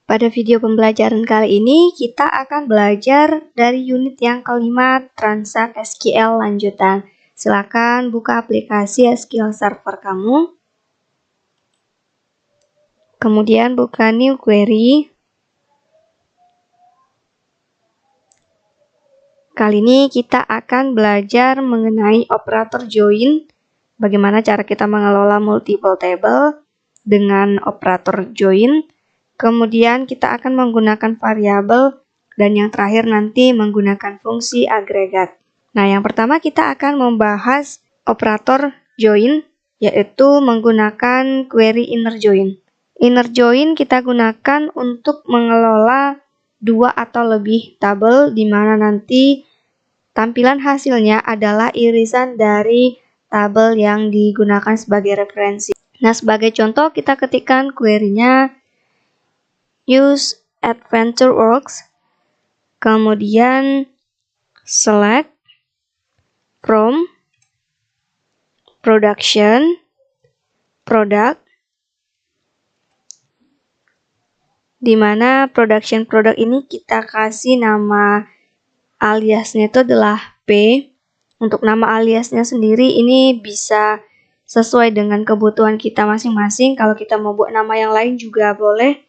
Pada video pembelajaran kali ini, kita akan belajar dari unit yang kelima, Transact SQL lanjutan. Silakan buka aplikasi SQL Server kamu. Kemudian buka New Query. Kali ini kita akan belajar mengenai operator join, bagaimana cara kita mengelola multiple table dengan operator join. Kemudian kita akan menggunakan variabel dan yang terakhir nanti menggunakan fungsi agregat. Nah, yang pertama kita akan membahas operator join, yaitu menggunakan query inner join. Inner join kita gunakan untuk mengelola dua atau lebih tabel di mana nanti tampilan hasilnya adalah irisan dari tabel yang digunakan sebagai referensi. Nah, sebagai contoh kita ketikkan query-nya use AdventureWorks, kemudian select from production product, di mana production product ini kita kasih nama aliasnya itu adalah P. Untuk nama aliasnya sendiri ini bisa sesuai dengan kebutuhan kita masing-masing. Kalau kita mau buat nama yang lain juga boleh.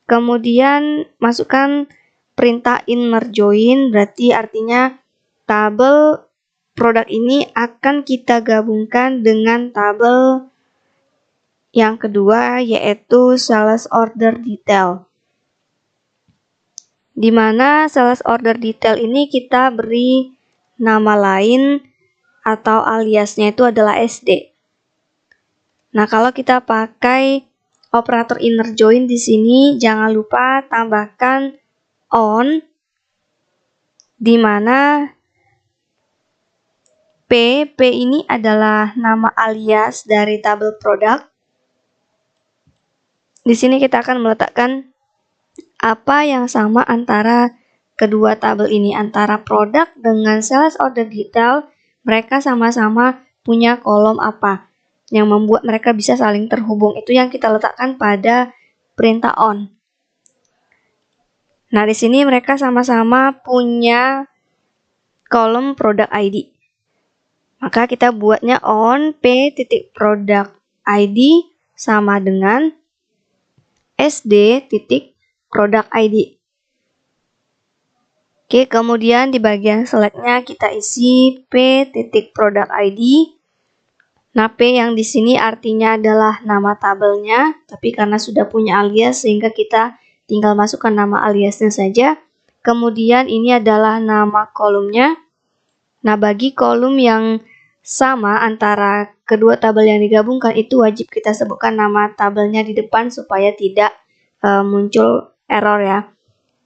Kemudian masukkan perintah inner join, berarti artinya tabel produk ini akan kita gabungkan dengan tabel yang kedua, yaitu sales order detail. Di mana sales order detail ini kita beri nama lain atau aliasnya itu adalah SD. Nah, kalau kita pakai operator inner join di sini, jangan lupa tambahkan on, di mana P ini adalah nama alias dari tabel produk. Di sini kita akan meletakkan apa yang sama antara kedua tabel ini, antara produk dengan sales order detail. Mereka sama-sama punya kolom apa yang membuat mereka bisa saling terhubung. Itu yang kita letakkan pada perintah on. Nah, di sini mereka sama-sama punya kolom product ID. Maka kita buatnya on p.product ID sama dengan sd.product ID. Oke, kemudian di bagian selectnya kita isi p.product ID. Nah, P yang di sini artinya adalah nama tabelnya, tapi karena sudah punya alias sehingga kita tinggal masukkan nama aliasnya saja. Kemudian ini adalah nama kolomnya. Nah, bagi kolom yang sama antara kedua tabel yang digabungkan itu wajib kita sebutkan nama tabelnya di depan supaya tidak muncul error ya.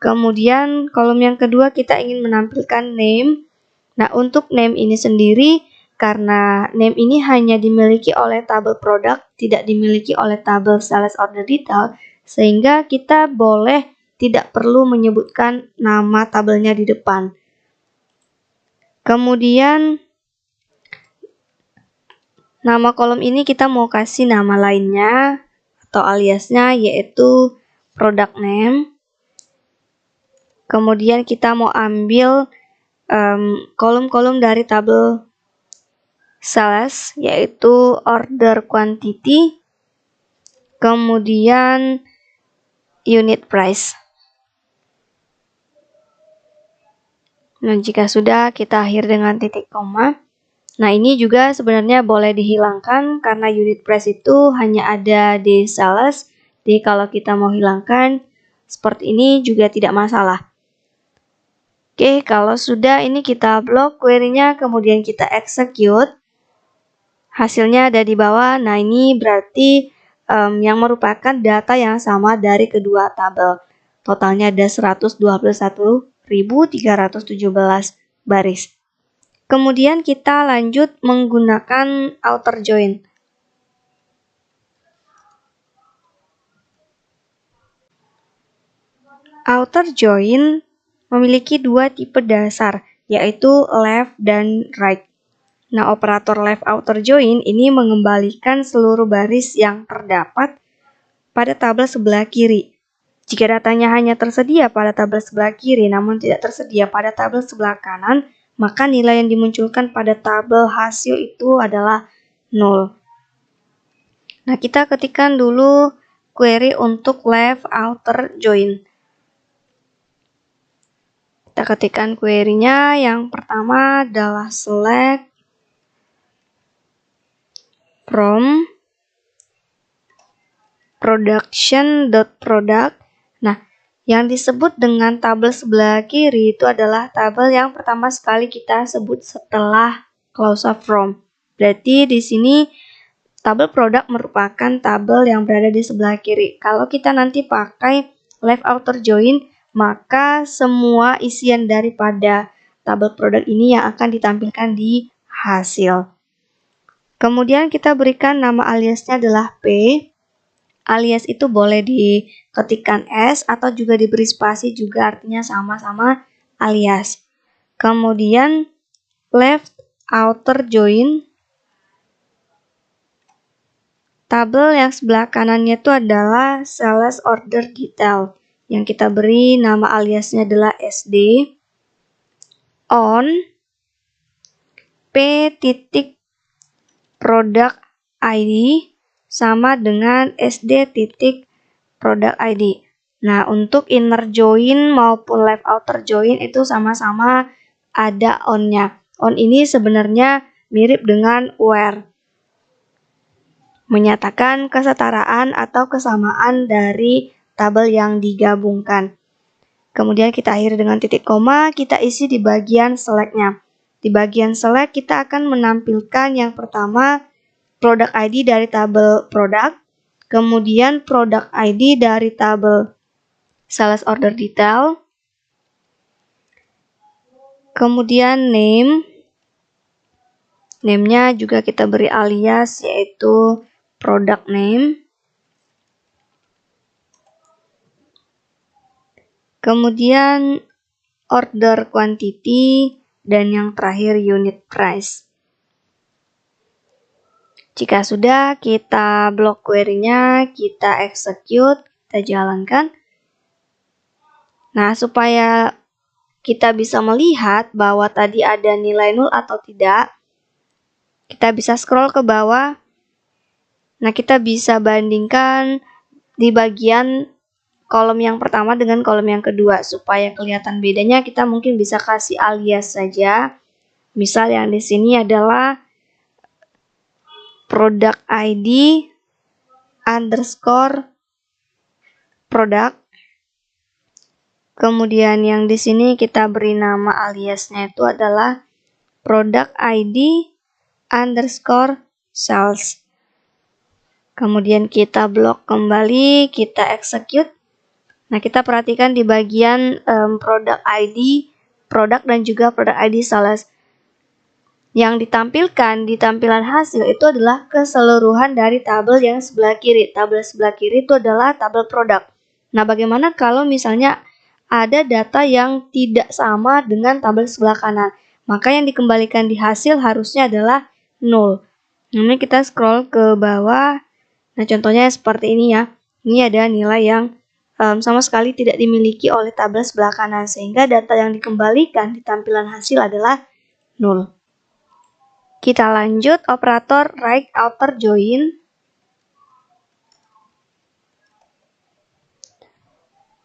Kemudian kolom yang kedua kita ingin menampilkan name. Nah, untuk name ini sendiri, karena name ini hanya dimiliki oleh tabel produk, tidak dimiliki oleh tabel sales order detail, sehingga kita boleh tidak perlu menyebutkan nama tabelnya di depan. Kemudian nama kolom ini kita mau kasih nama lainnya atau aliasnya, yaitu product name. Kemudian kita mau ambil kolom-kolom dari tabel sales, yaitu order quantity, kemudian unit price. Nah, jika sudah, kita akhir dengan titik koma. Nah, ini juga sebenarnya boleh dihilangkan karena unit price itu hanya ada di sales. Jadi kalau kita mau hilangkan seperti ini juga tidak masalah. Oke, kalau sudah ini kita blok query-nya, kemudian kita execute. Hasilnya ada di bawah. Nah, ini berarti yang merupakan data yang sama dari kedua tabel. Totalnya ada 121.317 baris. Kemudian kita lanjut menggunakan outer join. Outer join memiliki dua tipe dasar, yaitu left dan right. Nah, operator left outer join ini mengembalikan seluruh baris yang terdapat pada tabel sebelah kiri. Jika datanya hanya tersedia pada tabel sebelah kiri namun tidak tersedia pada tabel sebelah kanan, maka nilai yang dimunculkan pada tabel hasil itu adalah 0. Nah, kita ketikkan dulu query untuk left outer join. Kita ketikkan query-nya, yang pertama adalah select from production.product. Nah, yang disebut dengan tabel sebelah kiri itu adalah tabel yang pertama sekali kita sebut setelah clause from. Berarti di sini tabel produk merupakan tabel yang berada di sebelah kiri. Kalau kita nanti pakai left outer join, maka semua isian daripada tabel produk ini yang akan ditampilkan di hasil. Kemudian kita berikan nama aliasnya adalah P. Alias itu boleh diketikkan S atau juga diberi spasi, juga artinya sama-sama alias. Kemudian left outer join. Tabel yang sebelah kanannya itu adalah sales order detail, yang kita beri nama aliasnya adalah SD. On P titik product ID sama dengan SD titik product ID. Nah, untuk inner join maupun left outer join itu sama-sama ada on-nya. On ini sebenarnya mirip dengan where, menyatakan kesetaraan atau kesamaan dari tabel yang digabungkan. Kemudian kita akhiri dengan titik koma, kita isi di bagian select-nya. Di bagian select kita akan menampilkan yang pertama product ID dari tabel product, kemudian product ID dari tabel sales order detail, kemudian name-nya juga kita beri alias yaitu product name. Kemudian order quantity dan yang terakhir unit price. Jika sudah, kita blok query-nya, kita execute, kita jalankan. Nah, supaya kita bisa melihat bahwa tadi ada nilai 0 atau tidak, kita bisa scroll ke bawah. Nah, kita bisa bandingkan di bagian kolom yang pertama dengan kolom yang kedua. Supaya kelihatan bedanya, kita mungkin bisa kasih alias saja. Misal yang di sini adalah product ID underscore product. Kemudian yang di sini kita beri nama aliasnya itu adalah product ID underscore sales. Kemudian kita blok kembali, kita execute. Nah, kita perhatikan di bagian product ID, product dan juga product ID sales. Yang ditampilkan di tampilan hasil itu adalah keseluruhan dari tabel yang sebelah kiri. Tabel sebelah kiri itu adalah tabel produk. Nah, bagaimana kalau misalnya ada data yang tidak sama dengan tabel sebelah kanan? Maka yang dikembalikan di hasil harusnya adalah 0. Ini kita scroll ke bawah. Nah, contohnya seperti ini ya. Ini ada nilai yang sama sekali tidak dimiliki oleh tabel sebelah kanan, sehingga data yang dikembalikan di tampilan hasil adalah 0. Kita lanjut operator right outer join.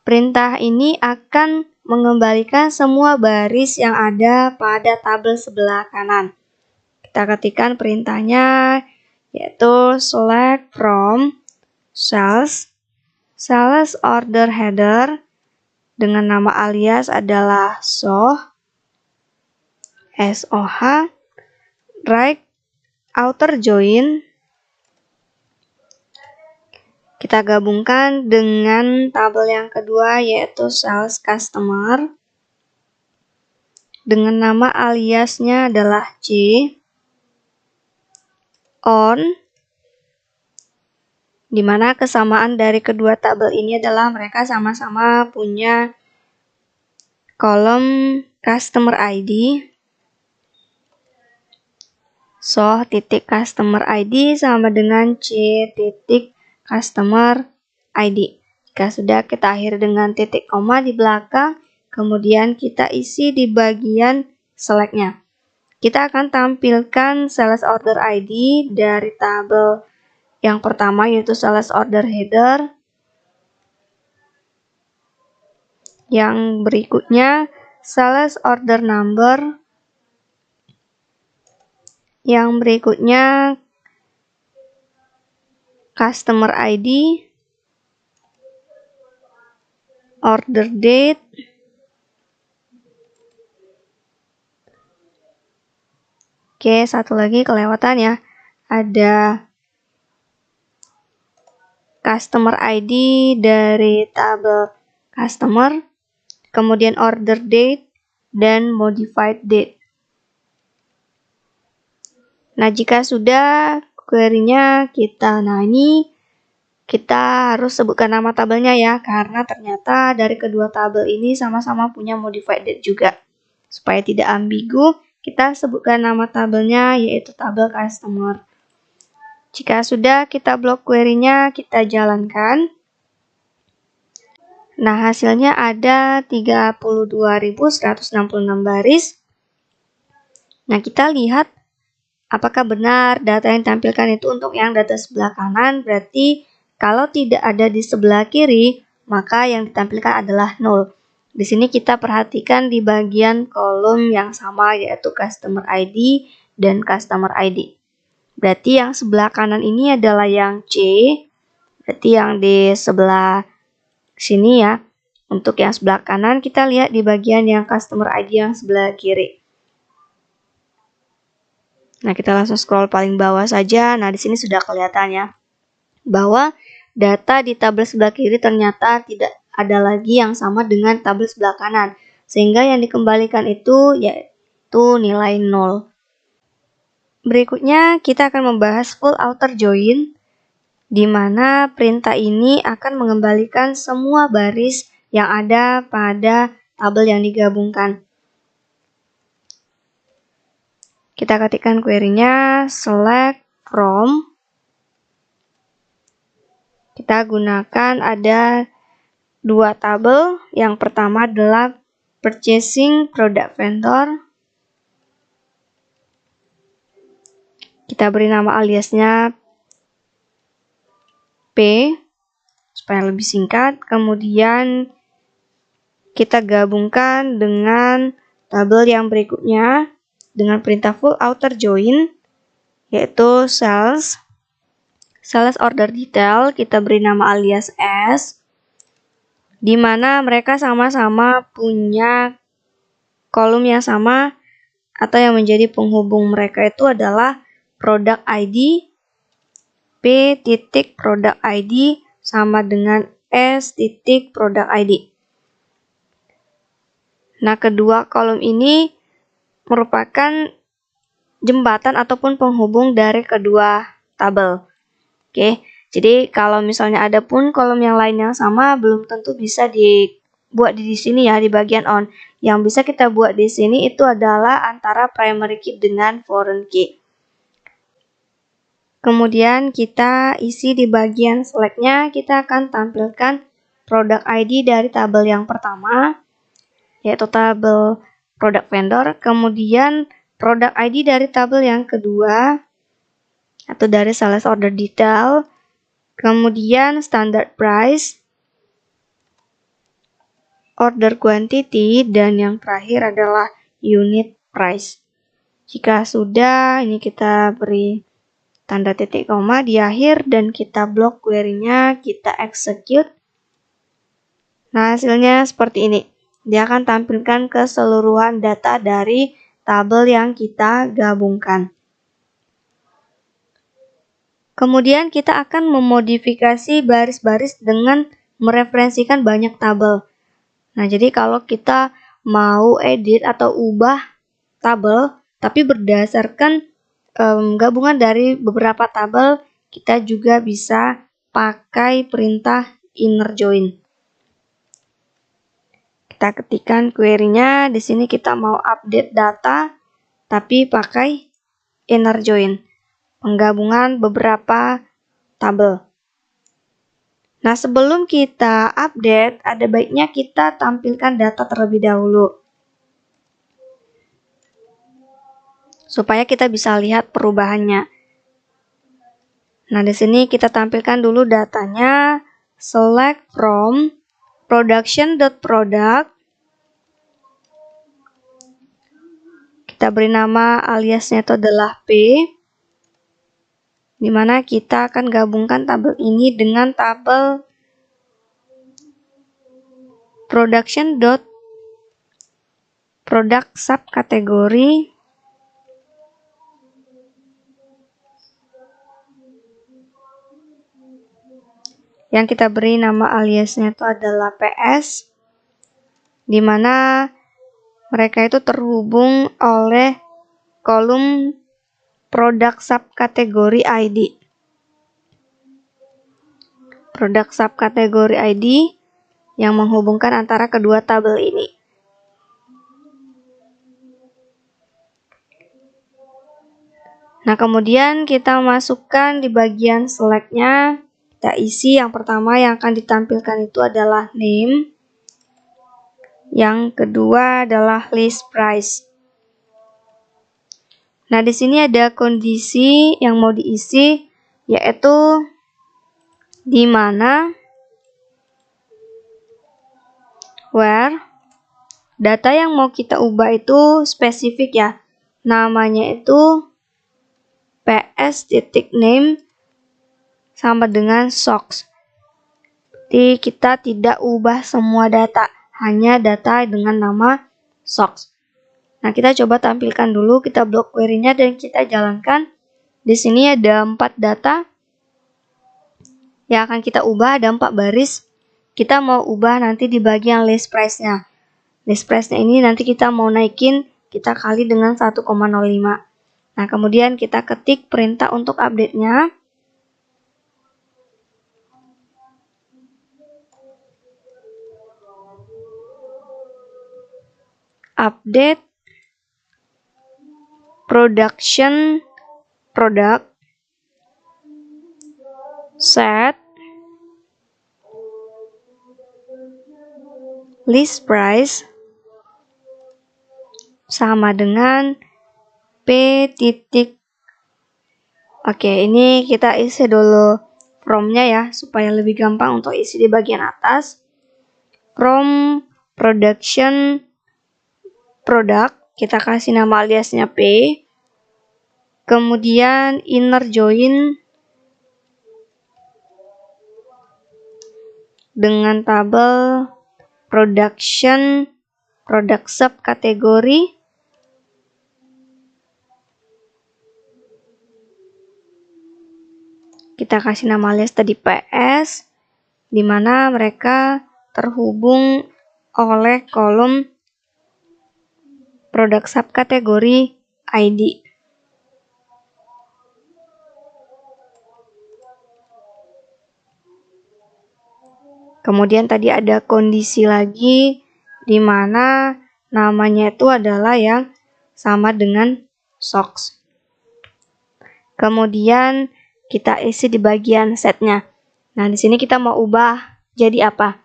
Perintah ini akan mengembalikan semua baris yang ada pada tabel sebelah kanan. Kita ketikkan perintahnya, yaitu select from sales order header dengan nama alias adalah SOH right outer join. Kita gabungkan dengan tabel yang kedua yaitu sales customer dengan nama aliasnya adalah C on, di mana kesamaan dari kedua tabel ini adalah mereka sama-sama punya kolom customer ID. So, titik customer ID sama dengan C titik customer ID. Jika sudah, kita akhiri dengan titik koma di belakang, kemudian kita isi di bagian select-nya. Kita akan tampilkan sales order ID dari tabel yang pertama, yaitu sales order header. Yang berikutnya sales order number. Yang berikutnya customer ID, order date, oke, satu lagi kelewatan ya, ada customer ID dari tabel customer, kemudian order date, dan modified date. Nah, jika sudah query-nya ini kita harus sebutkan nama tabelnya ya, karena ternyata dari kedua tabel ini sama-sama punya modified date juga. Supaya tidak ambigu, kita sebutkan nama tabelnya, yaitu tabel customer. Jika sudah, kita blok query-nya, kita jalankan. Nah, hasilnya ada 32.166 baris. Nah, kita lihat apakah benar data yang ditampilkan itu untuk yang data sebelah kanan. Berarti kalau tidak ada di sebelah kiri, maka yang ditampilkan adalah 0. Di sini kita perhatikan di bagian kolom yang sama, yaitu Customer ID dan Customer ID. Berarti yang sebelah kanan ini adalah yang C. Berarti yang di sebelah sini ya. Untuk yang sebelah kanan, kita lihat di bagian yang Customer ID yang sebelah kiri. Nah, kita langsung scroll paling bawah saja. Nah, di sini sudah kelihatan ya, bahwa data di tabel sebelah kiri ternyata tidak ada lagi yang sama dengan tabel sebelah kanan. Sehingga yang dikembalikan itu yaitu nilai 0. Berikutnya kita akan membahas full outer join, di mana perintah ini akan mengembalikan semua baris yang ada pada tabel yang digabungkan. Kita ketikkan query-nya select from. Kita gunakan ada dua tabel. Yang pertama adalah purchasing product vendor. Kita beri nama aliasnya P supaya lebih singkat. Kemudian kita gabungkan dengan tabel yang berikutnya dengan perintah full outer join, yaitu sales order detail. Kita beri nama alias S, di mana mereka sama-sama punya kolom yang sama, atau yang menjadi penghubung mereka itu adalah product ID. P titik product ID sama dengan S titik product ID. Nah, kedua kolom ini merupakan jembatan ataupun penghubung dari kedua tabel. Oke, jadi kalau misalnya ada pun kolom yang lain yang sama, belum tentu bisa dibuat di sini ya, di bagian on. Yang bisa kita buat di sini itu adalah antara primary key dengan foreign key. Kemudian kita isi di bagian select-nya, kita akan tampilkan product ID dari tabel yang pertama, yaitu tabel product vendor. Kemudian product ID dari tabel yang kedua, atau dari sales order detail. Kemudian standard price, order quantity, dan yang terakhir adalah unit price. Jika sudah, ini kita beri tanda titik koma di akhir dan kita blok query-nya, kita execute. Nah, hasilnya seperti ini. Dia akan tampilkan keseluruhan data dari tabel yang kita gabungkan. Kemudian kita akan memodifikasi baris-baris dengan mereferensikan banyak tabel. Nah, jadi kalau kita mau edit atau ubah tabel, tapi berdasarkan gabungan dari beberapa tabel, kita juga bisa pakai perintah inner join. Kita ketikkan query-nya, di sini kita mau update data, tapi pakai inner join, penggabungan beberapa tabel. Nah, sebelum kita update, ada baiknya kita tampilkan data terlebih dahulu, supaya kita bisa lihat perubahannya. Nah, di sini kita tampilkan dulu datanya. Select from production.product. Kita beri nama aliasnya itu adalah P, di mana kita akan gabungkan tabel ini dengan tabel production.product subkategori yang kita beri nama aliasnya itu adalah PS, di mana mereka itu terhubung oleh kolom produk subkategori ID. Produk subkategori ID yang menghubungkan antara kedua tabel ini. Nah, kemudian kita masukkan di bagian select-nya, kita isi yang pertama yang akan ditampilkan itu adalah name. Yang kedua adalah list price. Nah, di sini ada kondisi yang mau diisi, yaitu di mana where data yang mau kita ubah itu spesifik ya. Namanya itu ps.name sama dengan socks. Jadi kita tidak ubah semua data, hanya data dengan nama socks. Nah, kita coba tampilkan dulu, kita blok query-nya dan kita jalankan. Di sini ada 4 data yang akan kita ubah, ada 4 baris. Kita mau ubah nanti di bagian list price-nya. List price-nya ini nanti kita mau naikin, kita kali dengan 1,05. Nah, kemudian kita ketik perintah untuk update-nya. Update production product set list price sama dengan P titik. Oke, ini kita isi dulu from-nya ya, supaya lebih gampang untuk isi di bagian atas. From production product, kita kasih nama aliasnya P. Kemudian inner join dengan tabel production product subkategori. Kita kasih nama alias tadi PS, di mana mereka terhubung oleh kolom produk subkategori ID. Kemudian tadi ada kondisi lagi, di mana namanya itu adalah yang sama dengan socks. Kemudian kita isi di bagian setnya. Nah, di sini kita mau ubah jadi apa?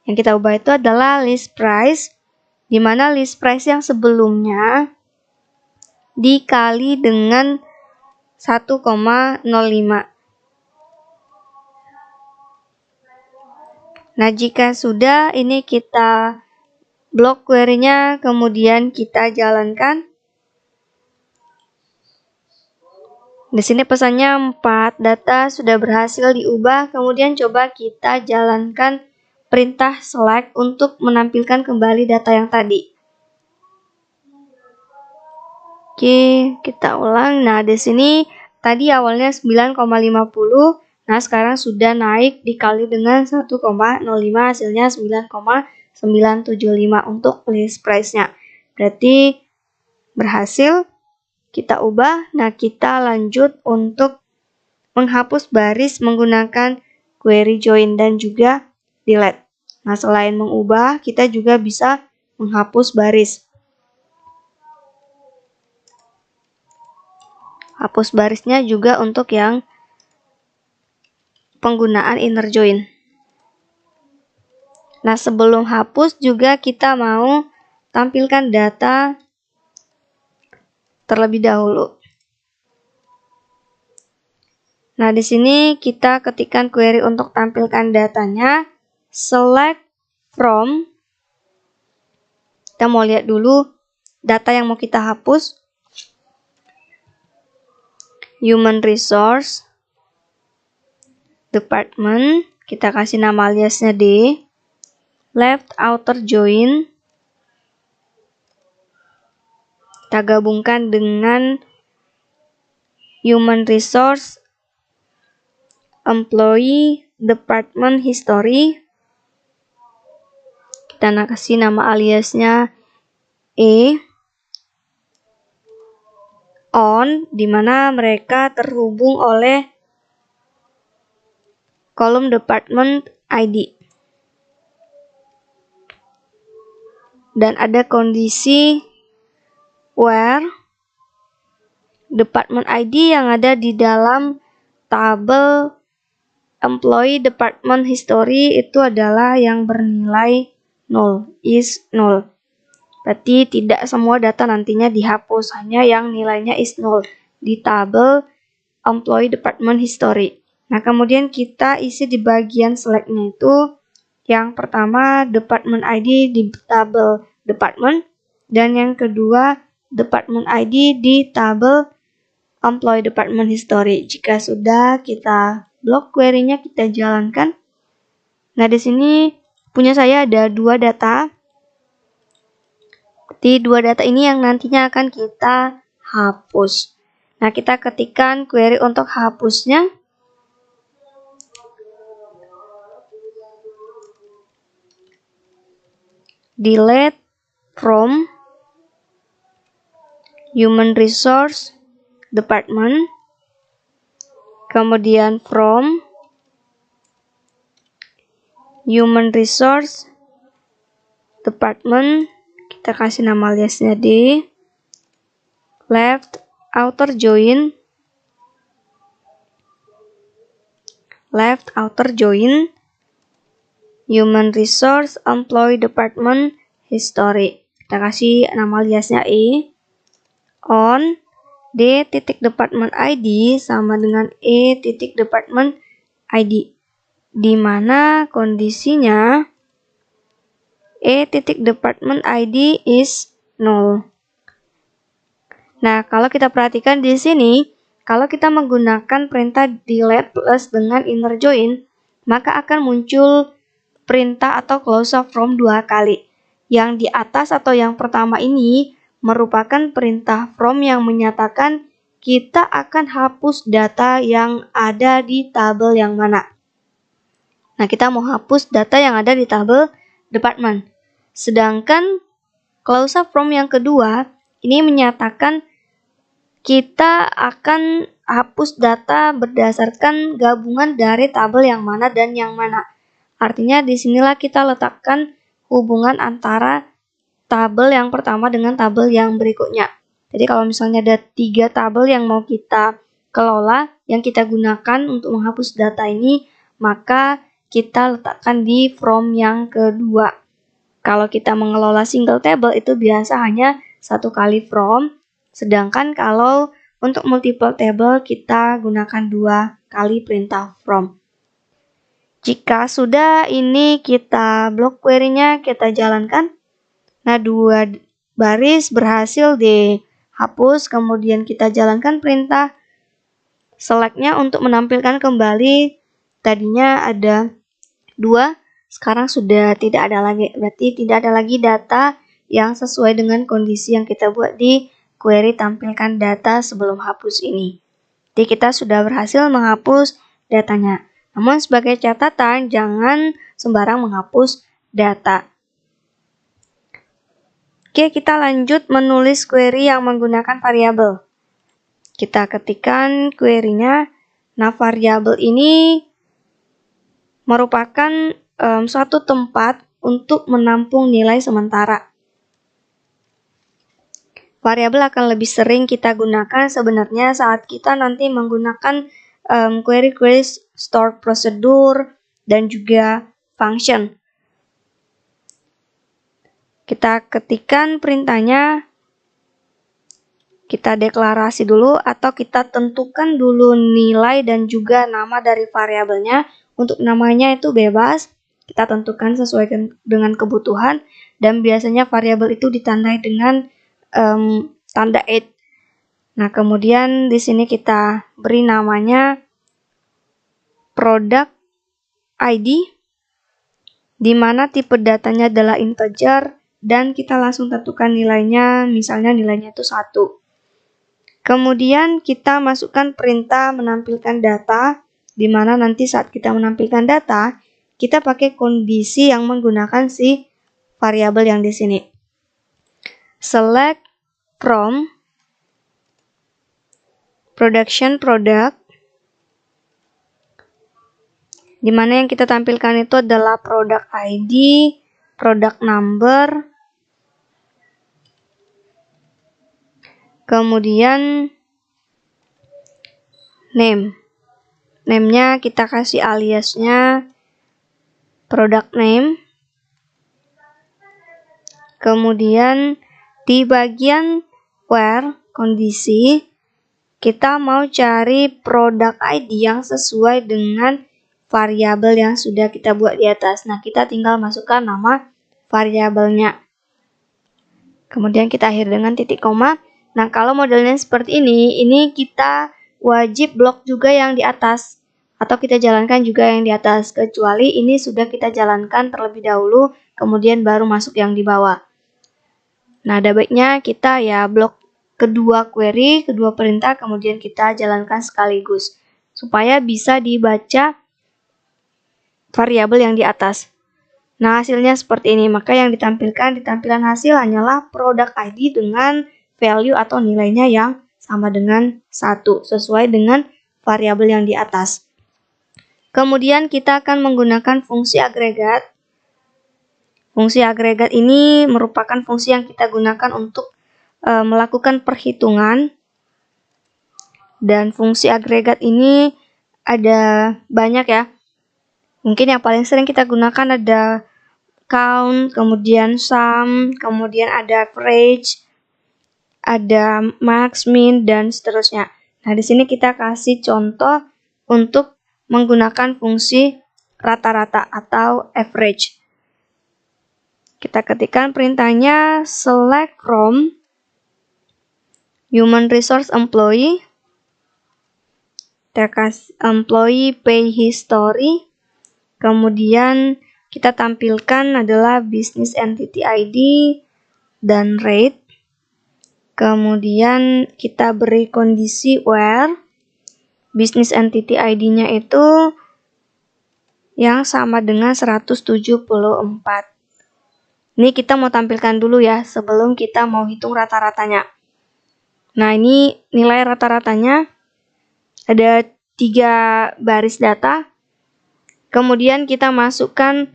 Yang kita ubah itu adalah list price, di mana list price yang sebelumnya dikali dengan 1,05. Nah, jika sudah, ini kita blok query-nya, kemudian kita jalankan. Di sini pesannya 4 data sudah berhasil diubah, kemudian coba kita jalankan perintah select untuk menampilkan kembali data yang tadi. Oke, kita ulang. Nah, di sini tadi awalnya 9,50. Nah, sekarang sudah naik dikali dengan 1,05, hasilnya 9,975 untuk list price-nya. Berarti berhasil kita ubah. Nah, kita lanjut untuk menghapus baris menggunakan query join dan juga delete. Nah, selain mengubah, kita juga bisa menghapus baris. Hapus barisnya juga untuk yang penggunaan inner join. Nah, sebelum hapus juga kita mau tampilkan data terlebih dahulu. Nah, di sini kita ketikkan query untuk tampilkan datanya, select from. Kita mau lihat dulu data yang mau kita hapus. Human resource department, kita kasih nama aliasnya D. Left outer join, kita gabungkan dengan human resource employee department history, kita kasih nama aliasnya E. On, dimana mereka terhubung oleh kolom department ID. Dan ada kondisi where department ID yang ada di dalam tabel employee department history itu adalah yang bernilai 0, is 0. Berarti tidak semua data nantinya dihapus, hanya yang nilainya is 0 di tabel employee department history. Nah, kemudian kita isi di bagian select-nya itu yang pertama department ID di tabel department, dan yang kedua department ID di tabel employee department history. Jika sudah, kita blok query-nya, kita jalankan. Nah, di sini punya saya ada 2 data. Di 2 data ini yang nantinya akan kita hapus. Nah, kita ketikkan query untuk hapusnya. Delete from human resource department, kemudian from human resource department, kita kasih nama aliasnya D. Left outer join, human resource employee department history, kita kasih nama aliasnya E. On D titik department ID sama dengan E titik department ID, di mana kondisinya E titik department ID is 0. Nah, kalau kita perhatikan di sini, kalau kita menggunakan perintah delete plus dengan inner join, maka akan muncul perintah atau close from 2 kali. Yang di atas atau yang pertama ini merupakan perintah from yang menyatakan kita akan hapus data yang ada di tabel yang mana. Nah, kita mau hapus data yang ada di tabel department. Sedangkan close from yang kedua ini menyatakan kita akan hapus data berdasarkan gabungan dari tabel yang mana dan yang mana. Artinya disinilah kita letakkan hubungan antara tabel yang pertama dengan tabel yang berikutnya. Jadi kalau misalnya ada 3 tabel yang mau kita kelola, yang kita gunakan untuk menghapus data ini, maka kita letakkan di from yang kedua. Kalau kita mengelola single table itu biasa hanya 1 kali from, sedangkan kalau untuk multiple table kita gunakan 2 kali perintah from. Jika sudah, ini kita blok query-nya, kita jalankan. Nah, 2 baris berhasil dihapus, kemudian kita jalankan perintah select-nya untuk menampilkan kembali. Tadinya ada 2, sekarang sudah tidak ada lagi. Berarti tidak ada lagi data yang sesuai dengan kondisi yang kita buat di query tampilkan data sebelum hapus ini. Jadi kita sudah berhasil menghapus datanya. Namun sebagai catatan, jangan sembarang menghapus data. Oke, kita lanjut menulis query yang menggunakan variabel. Kita ketikkan query-nya. Nah, variabel ini merupakan suatu tempat untuk menampung nilai sementara. Variabel akan lebih sering kita gunakan sebenarnya saat kita nanti menggunakan query store procedure dan juga function. Kita ketikkan perintahnya, kita deklarasi dulu atau kita tentukan dulu nilai dan juga nama dari variabelnya. Untuk namanya itu bebas, kita tentukan sesuai dengan kebutuhan, dan biasanya variabel itu ditandai dengan tanda @. Nah, kemudian di sini kita beri namanya product ID, di mana tipe datanya adalah integer, dan kita langsung tentukan nilainya, misalnya nilainya itu 1. Kemudian kita masukkan perintah menampilkan data, di mana nanti saat kita menampilkan data, kita pakai kondisi yang menggunakan si variabel yang di sini. Select from production product, di mana yang kita tampilkan itu adalah product ID, product number, kemudian name. Name-nya kita kasih aliasnya product name. Kemudian di bagian where kondisi, kita mau cari product ID yang sesuai dengan variabel yang sudah kita buat di atas. Nah, kita tinggal masukkan nama variabelnya. Kemudian kita akhiri dengan titik koma. Nah, kalau modelnya seperti ini kita wajib blok juga yang di atas, atau kita jalankan juga yang di atas, kecuali ini sudah kita jalankan terlebih dahulu, kemudian baru masuk yang di bawah. Nah, ada baiknya kita ya blok kedua query, kedua perintah, kemudian kita jalankan sekaligus, supaya bisa dibaca variabel yang di atas. Nah, hasilnya seperti ini. Maka yang ditampilkan di tampilan hasil hanyalah product ID dengan value atau nilainya yang sama dengan 1, sesuai dengan variabel yang di atas. Kemudian kita akan menggunakan fungsi agregat. Fungsi agregat ini merupakan fungsi yang kita gunakan untuk melakukan perhitungan. Dan fungsi agregat ini ada banyak ya. Mungkin yang paling sering kita gunakan ada count, kemudian sum, kemudian ada average, ada max, min, dan seterusnya. Nah, di sini kita kasih contoh untuk menggunakan fungsi rata-rata atau average. Kita ketikkan perintahnya select from human resource employee, kita kasih employee pay history, kemudian kita tampilkan adalah business entity ID dan rate. Kemudian kita beri kondisi where business entity ID-nya itu yang sama dengan 174. Ini kita mau tampilkan dulu ya sebelum kita mau hitung rata-ratanya. Nah, ini nilai rata-ratanya ada 3 baris data. Kemudian kita masukkan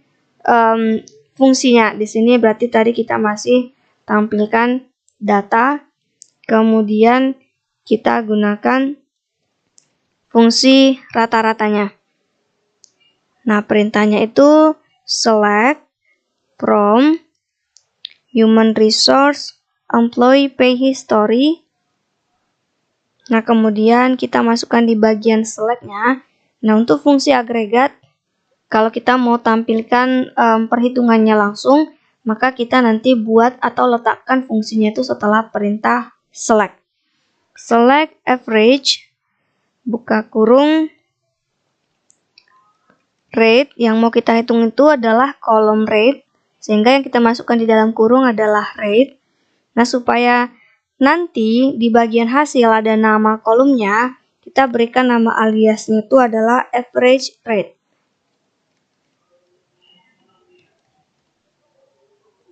fungsinya. Di sini berarti tadi kita masih tampilkan data. Kemudian kita gunakan fungsi rata-ratanya. Nah, perintahnya itu select from human resource employee pay history. Nah, kemudian kita masukkan di bagian select-nya. Nah, untuk fungsi agregat, kalau kita mau tampilkan perhitungannya langsung, maka kita nanti buat atau letakkan fungsinya itu setelah perintah select. Select average, buka kurung, rate, yang mau kita hitung itu adalah kolom rate, sehingga yang kita masukkan di dalam kurung adalah rate. Nah, supaya nanti di bagian hasil ada nama kolomnya, kita berikan nama aliasnya itu adalah average rate.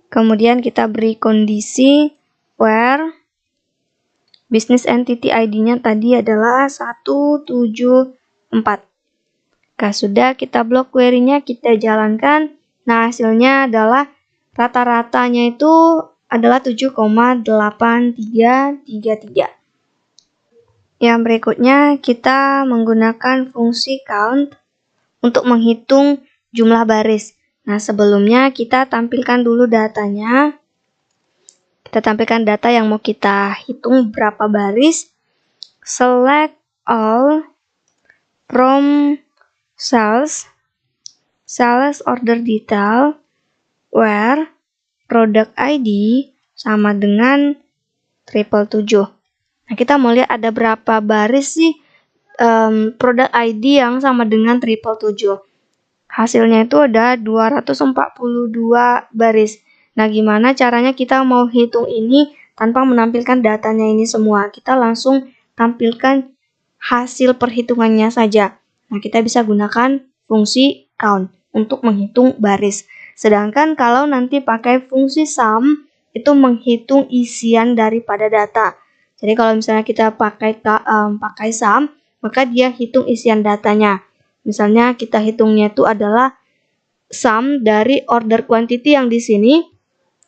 Kemudian kita beri kondisi where business entity ID-nya tadi adalah 174. Nah, sudah kita blok query-nya, kita jalankan. Nah, hasilnya adalah rata-ratanya itu adalah 7,8333. Yang berikutnya kita menggunakan fungsi count untuk menghitung jumlah baris. Nah, sebelumnya kita tampilkan dulu datanya. Kita tampilkan data yang mau kita hitung berapa baris. Select all from sales order detail where product ID sama dengan 777. Nah, kita mau lihat ada berapa baris sih product ID yang sama dengan 777. Hasilnya itu ada 242 baris. Nah, gimana caranya kita mau hitung ini tanpa menampilkan datanya ini semua? Kita langsung tampilkan hasil perhitungannya saja. Nah, kita bisa gunakan fungsi count untuk menghitung baris. Sedangkan kalau nanti pakai fungsi sum, itu menghitung isian daripada data. Jadi kalau misalnya kita pakai sum, maka dia hitung isian datanya. Misalnya kita hitungnya itu adalah sum dari order quantity yang di sini,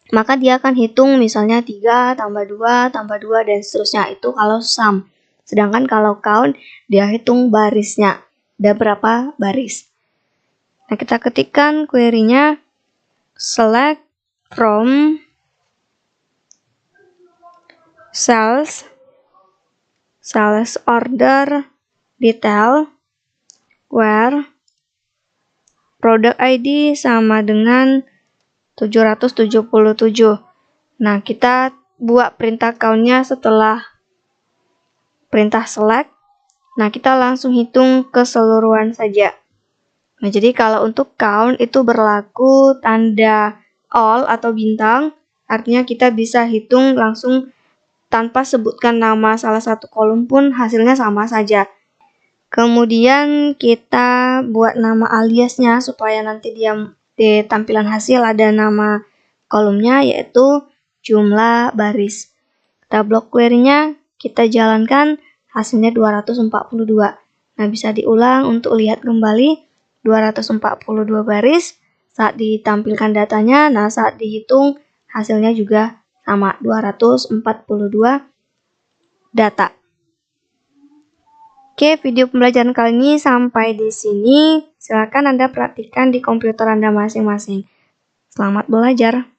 maka dia akan hitung misalnya 3 tambah 2 tambah 2 dan seterusnya. Itu kalau sum. Sedangkan kalau count, dia hitung barisnya. Ada berapa baris. Nah, kita ketikkan query-nya select from sales order detail where product ID sama dengan 777. Nah, kita buat perintah count-nya setelah perintah select. Nah, kita langsung hitung keseluruhan saja. Nah, jadi kalau untuk count itu berlaku tanda all atau bintang, artinya kita bisa hitung langsung tanpa sebutkan nama salah satu kolom pun hasilnya sama saja. Kemudian kita buat nama aliasnya supaya nanti di tampilan hasil ada nama kolomnya, yaitu jumlah baris. Kita blok query-nya, kita jalankan, hasilnya 242. Nah, bisa diulang untuk lihat kembali 242 baris saat ditampilkan datanya. Nah, saat dihitung hasilnya juga sama 242 data. Oke, video pembelajaran kali ini sampai di sini. Silakan Anda praktikkan di komputer Anda masing-masing. Selamat belajar.